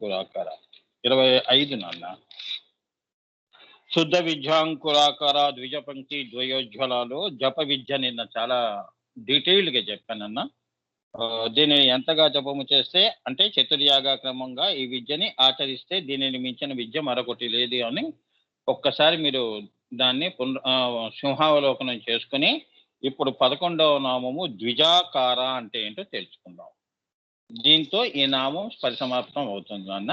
కురాకార 25 నాన్న. శుద్ధ విద్యాంకురాకార ద్విజ పంక్తి ద్వయోజ్వలాలు జప విద్య నిన్న చాలా డీటెయిల్డ్ గా చెప్పానన్న. దీనిని ఎంతగా జపము చేస్తే అంటే చతుర్యాగ క్రమంగా ఈ విద్యని ఆచరిస్తే దీనిని మించిన విద్య మరొకటి లేదు అని ఒక్కసారి మీరు దాన్ని సింహావలోకనం చేసుకుని ఇప్పుడు 11వ నామము ద్విజాకార అంటే ఏంటో తెలుసుకుందాం. దీంతో ఈ నామం పరిసమాప్తం అవుతుంది అన్న.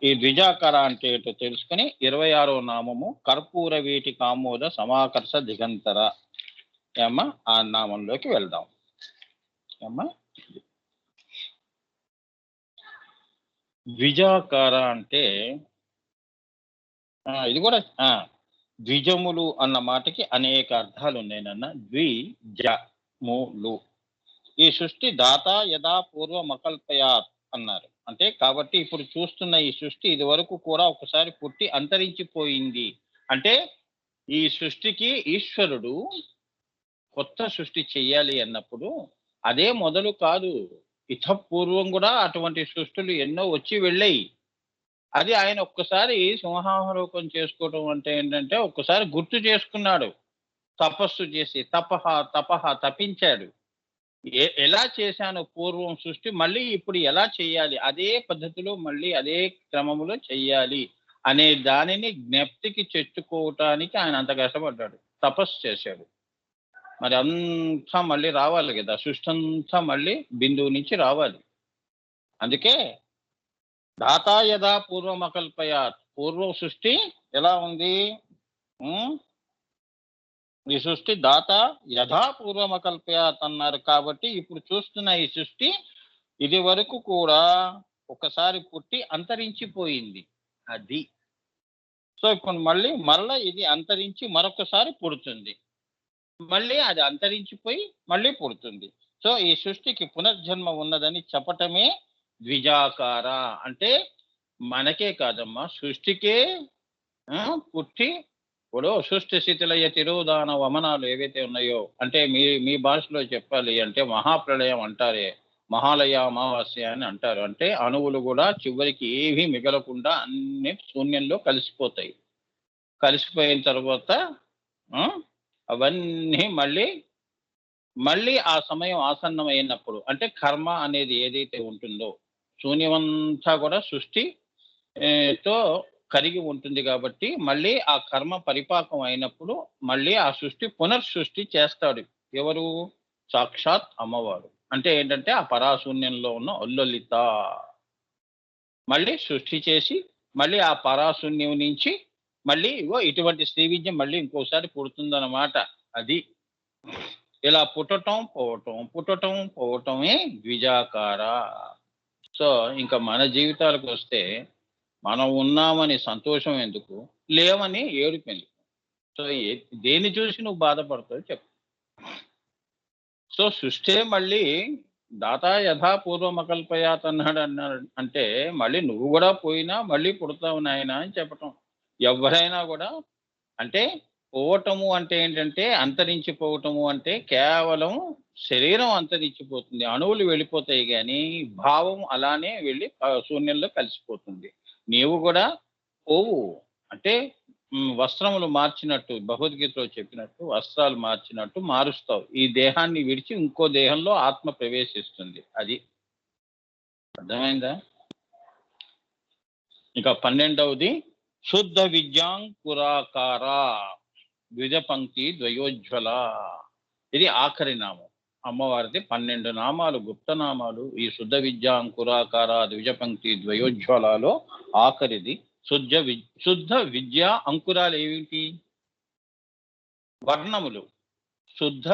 ఈ ద్విజాకార అంటే ఏంటో తెలుసుకుని 26వ నామము కర్పూర వీటి కామోద సమాకర్ష దిగంతర ఏమ్మా ఆ నామంలోకి వెళ్దాం. ఏమ్మా ద్విజాకార అంటే ఇది కూడా ద్విజములు అన్న మాటకి అనేక అర్థాలు ఉన్నాయన్న. ద్విజములు ఈ సృష్టి దాత యథా పూర్వమకల్పయాత్ అన్నారు. అంటే కాబట్టి ఇప్పుడు చూస్తున్న ఈ సృష్టి ఇది వరకు కూడా ఒకసారి పుట్టి అంతరించిపోయింది. అంటే ఈ సృష్టికి ఈశ్వరుడు కొత్త సృష్టి చెయ్యాలి అన్నప్పుడు అదే మొదలు కాదు, ఇతపూర్వం కూడా అటువంటి సృష్టిలు ఎన్నో వచ్చి వెళ్ళాయి. అది ఆయన ఒక్కసారి సింహావలోకం చేసుకోవడం అంటే ఏంటంటే ఒక్కసారి గుర్తు చేసుకున్నాడు. తపస్సు చేసి తపించాడు. ఎలా చేశాను పూర్వం సృష్టి, మళ్ళీ ఇప్పుడు ఎలా చేయాలి, అదే పద్ధతిలో మళ్ళీ అదే క్రమంలో చెయ్యాలి అనే దానిని జ్ఞప్తికి చెట్టుకోవటానికి ఆయన అంత కష్టపడ్డాడు, తపస్సు చేశాడు. మరి అంతా మళ్ళీ రావాలి కదా, సృష్టి అంతా మళ్ళీ బిందువు నుంచి రావాలి. అందుకే దాతా యథా పూర్వమకల్పయాత్, పూర్వ సృష్టి ఎలా ఉంది, ఈ సృష్టి దాత యథా పూర్వమకల్పయాత్ అన్నారు. కాబట్టి ఇప్పుడు చూస్తున్న ఈ సృష్టి ఇది వరకు కూడా ఒకసారి పుట్టి అంతరించిపోయింది. అది సో ఇప్పుడు మరలా ఇది అంతరించి మరొకసారి పుడుతుంది, మళ్ళీ అది అంతరించిపోయి మళ్ళీ పుడుతుంది. సో ఈ సృష్టికి పునర్జన్మ ఉన్నదని చెప్పటమే ద్విజాకార. అంటే మనకే కాదమ్మా, సృష్టికే పుట్టి ఇప్పుడు సృష్టి స్థితిలయ తిరోధాన వమనాలు ఏవైతే ఉన్నాయో, అంటే మీ భాషలో చెప్పాలి అంటే మహాప్రళయం అంటారే, మహాలయ అమావాస్య అని అంటారు. అంటే అణువులు కూడా చివరికి ఏవి మిగలకుండా అన్ని శూన్యంలో కలిసిపోతాయి. కలిసిపోయిన తర్వాత అవన్నీ మళ్ళీ ఆ సమయం ఆసన్నమైనప్పుడు, అంటే కర్మ అనేది ఏదైతే ఉంటుందో శూన్యమంతా కూడా సృష్టితో కరిగి ఉంటుంది. కాబట్టి మళ్ళీ ఆ కర్మ పరిపాకం అయినప్పుడు మళ్ళీ ఆ సృష్టి పునర్సృష్టి చేస్తాడు. ఎవరు? సాక్షాత్ అమ్మవారు. అంటే ఏంటంటే ఆ పరాశూన్యంలో ఉన్న ఒల్లొల్లిత మళ్ళీ సృష్టి చేసి మళ్ళీ ఆ పరాశూన్యం నుంచి మళ్ళీ ఇటువంటి శ్రీ విద్య మళ్ళీ ఇంకోసారి పుడుతుందన్నమాట. అది ఇలా పుట్టటం పోవటమే ద్విజాకార. సో ఇంకా మన జీవితాలకు వస్తే మనం ఉన్నామని సంతోషం ఎందుకు, లేవని ఏడుపు ఎందుకు? సో దేన్ని చూసి నువ్వు బాధపడతావు చెప్పు. సో సృష్టి మళ్ళీ దాతా యథా పూర్వమకల్పయాత్ అన్నాడు అంటే మళ్ళీ నువ్వు కూడా పోయినా మళ్ళీ పుడతావు నాయన అని చెప్పటం. ఎవరైనా కూడా అంటే పోవటము అంటే ఏంటంటే అంతరించిపోవటము అంటే కేవలం శరీరం అంతరించిపోతుంది, అణువులు వెళ్ళిపోతాయి, కానీ భావం అలానే వెళ్ళి శూన్యంలో కలిసిపోతుంది. నీవు కూడా పోవు. అంటే వస్త్రములు మార్చినట్టు భగవద్గీతలో చెప్పినట్టు వస్త్రాలు మార్చినట్టు మారుస్తావు. ఈ దేహాన్ని విడిచి ఇంకో దేహంలో ఆత్మ ప్రవేశిస్తుంది. అది అర్థమైందా? ఇక 12వది శుద్ధ విద్యాంకురాకార ద్విజ పంక్తి ద్వయోజ్వల. ఇది ఆఖరి నామం అమ్మవారిది. 12 నామాలు గుప్త నామాలు. ఈ శుద్ధ విద్యాంకురాకార ద్విజ పంక్తి ద్వయోజ్వలలో ఆఖరిది శుద్ధ విద్య. అంకురాలు ఏమిటి? వర్ణములు. శుద్ధ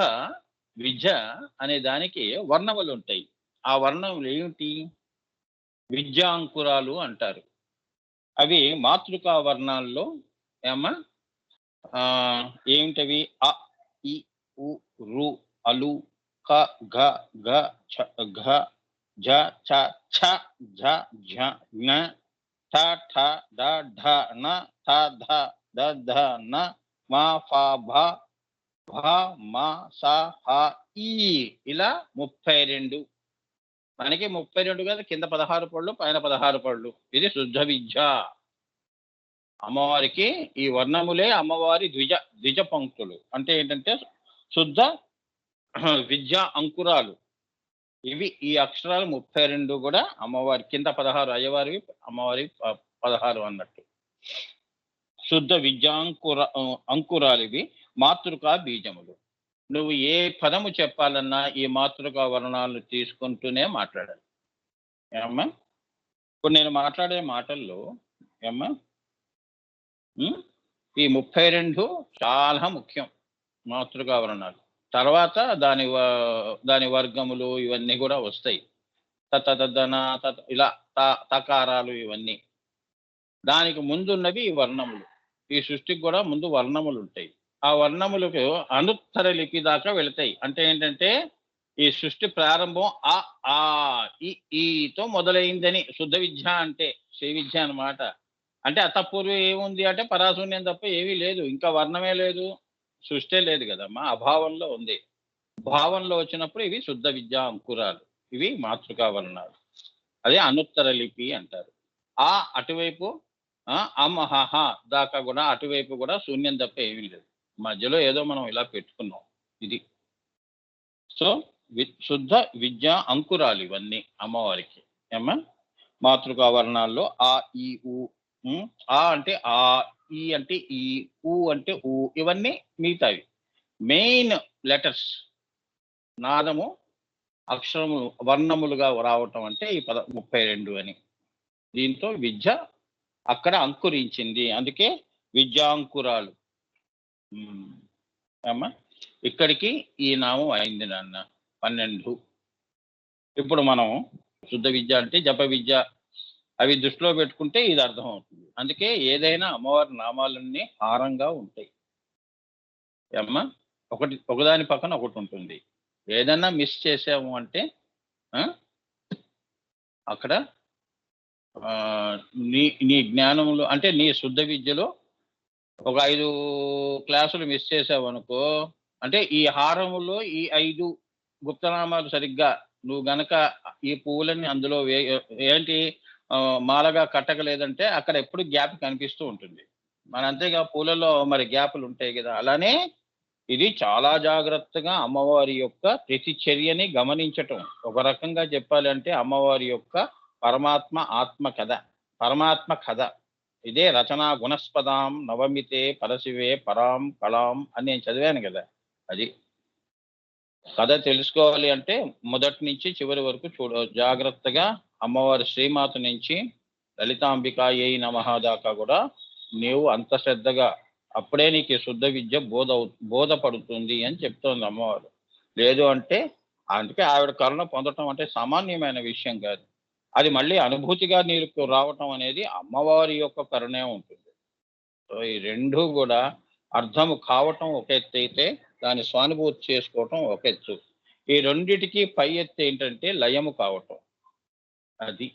విద్య అనే దానికి వర్ణములు ఉంటాయి. ఆ వర్ణములు ఏమిటి? విద్యాంకురాలు అంటారు. అవి మాతృకా వర్ణాల్లో ఏమిటవి? అ ఇ ఉ రు అలు క ఘ గ ఛ ఘ జ చ ఛ ఝ ఝ జ్ఞ ఠ ఠ డ ఢ ణ థ ధ ద ధ న మ ఫ భ భ మ స హ ఈ ఇలా 32 మనకి 32 కదా, కింద 16 పళ్ళు, పైన 16 పళ్ళు. ఇది శుద్ధ విద్య. అమ్మవారికి ఈ వర్ణములే అమ్మవారి ద్విజ పంక్తులు. అంటే ఏంటంటే శుద్ధ విద్యా అంకురాలు. ఇవి ఈ అక్షరాలు 32 కూడా అమ్మవారి కింద 16 అయ్యవారివి, అమ్మవారి 16 అన్నట్టు. శుద్ధ అంకురాలు ఇవి. మాతృకా బీజములు. నువ్వు ఏ పదము చెప్పాలన్నా ఈ మాతృకా వర్ణాలను తీసుకుంటూనే మాట్లాడాలి. ఏమ్మా, ఇప్పుడు నేను మాట్లాడే మాటల్లో ఏమ్మా ఈ 32 చాలా ముఖ్యం మాతృకా వర్ణాలు. తర్వాత దాని వర్గములు ఇవన్నీ కూడా వస్తాయి. తన ఇలా తకారాలు ఇవన్నీ. దానికి ముందున్నవి ఈ వర్ణములు. ఈ సృష్టికి కూడా ముందు వర్ణములు ఉంటాయి. ఆ వర్ణములకు అనుత్తర లిపి దాకా వెళతాయి. అంటే ఏంటంటే ఈ సృష్టి ప్రారంభం ఆ ఈతో మొదలైందని శుద్ధ విద్య అంటే శ్రీ విద్య అన్నమాట. అంటే అతపూర్వం ఏముంది అంటే పరాశూన్యం తప్ప ఏమీ లేదు. ఇంకా వర్ణమే లేదు, సృష్టే లేదు కదమ్మా. అభావంలో ఉంది. భావంలో వచ్చినప్పుడు ఇవి శుద్ధ విద్యా అంకురాలు. ఇవి మాతృకా వర్ణాలు. అదే అనుత్తర లిపి అంటారు. అటువైపు అమహహ దాకా కూడా అటువైపు కూడా శూన్యం తప్ప ఏమీ లేదు. మధ్యలో ఏదో మనం ఇలా పెట్టుకున్నాం. ఇది సో శుద్ధ విద్యా అంకురాలు ఇవన్నీ అమ్మవారికి. ఏమ్మా, మాతృకా వర్ణాల్లో ఆ ఈ ఊ, ఆ అంటే ఆ, ఈ అంటే ఈ, ఊ అంటే ఊ, ఇవన్నీ మిగతావి మెయిన్ లెటర్స్. నాదము అక్షరము వర్ణములుగా రావటం అంటే ఈ 32 అని. దీంతో విద్య అక్కడ అంకురించింది. అందుకే విద్యాంకురాలు. అమ్మా, ఇక్కడికి ఈ నామం అయింది నాన్న 12. ఇప్పుడు మనం శుద్ధ విద్య అంటే జప విద్య అవి దృష్టిలో పెట్టుకుంటే ఇది అర్థం అవుతుంది. అందుకే ఏదైనా అమ్మవారి నామాలన్నీ హారంగా ఉంటాయి. అమ్మా, ఒకదాని పక్కన ఒకటి ఉంటుంది. ఏదన్నా మిస్ చేసాము అంటే అక్కడ నీ జ్ఞానంలో అంటే నీ శుద్ధ విద్యలో ఒక 5 క్లాసులు మిస్ చేసావు అనుకో, అంటే ఈ హారములో ఈ 5 గుప్తనామాలు సరిగ్గా నువ్వు గనక ఈ పువ్వులన్నీ అందులో ఏంటి మాలగా కట్టకలేదంటే అక్కడ ఎప్పుడు గ్యాప్ కనిపిస్తూ ఉంటుంది. మన అంతేగా పూలలో మరి గ్యాపులు ఉంటాయి కదా. అలానే ఇది చాలా జాగ్రత్తగా అమ్మవారి యొక్క ప్రతి చర్యని గమనించటం. ఒక రకంగా చెప్పాలంటే అమ్మవారి యొక్క పరమాత్మ కథ. ఇదే రచనా గుణస్పదాం నవమితే పరశివే పరాం కళాం అని నేను చదివాను కదా. అది కథ తెలుసుకోవాలి అంటే మొదటి నుంచి చివరి వరకు జాగ్రత్తగా అమ్మవారి శ్రీమాత నుంచి లలితాంబికాయై నమః దాకా కూడా నీవు అంత శ్రద్ధగా, అప్పుడే నీకు శుద్ధ విద్య బోధపడుతుంది అని చెప్తోంది అమ్మవారు. లేదు అంటే అందుకే ఆవిడ కరుణ పొందటం అంటే సామాన్యమైన విషయం కాదు. అది మళ్ళీ అనుభూతిగా నీకు రావటం అనేది అమ్మవారి యొక్క కరుణే ఉంటుంది. సో ఈ రెండు కూడా అర్థము కావటం ఒక ఎత్తు అయితే దాన్ని స్వానుభూతి చేసుకోవటం ఒక ఎత్తు. ఈ రెండిటికి పై ఎత్తు ఏంటంటే లయము కావటం. అది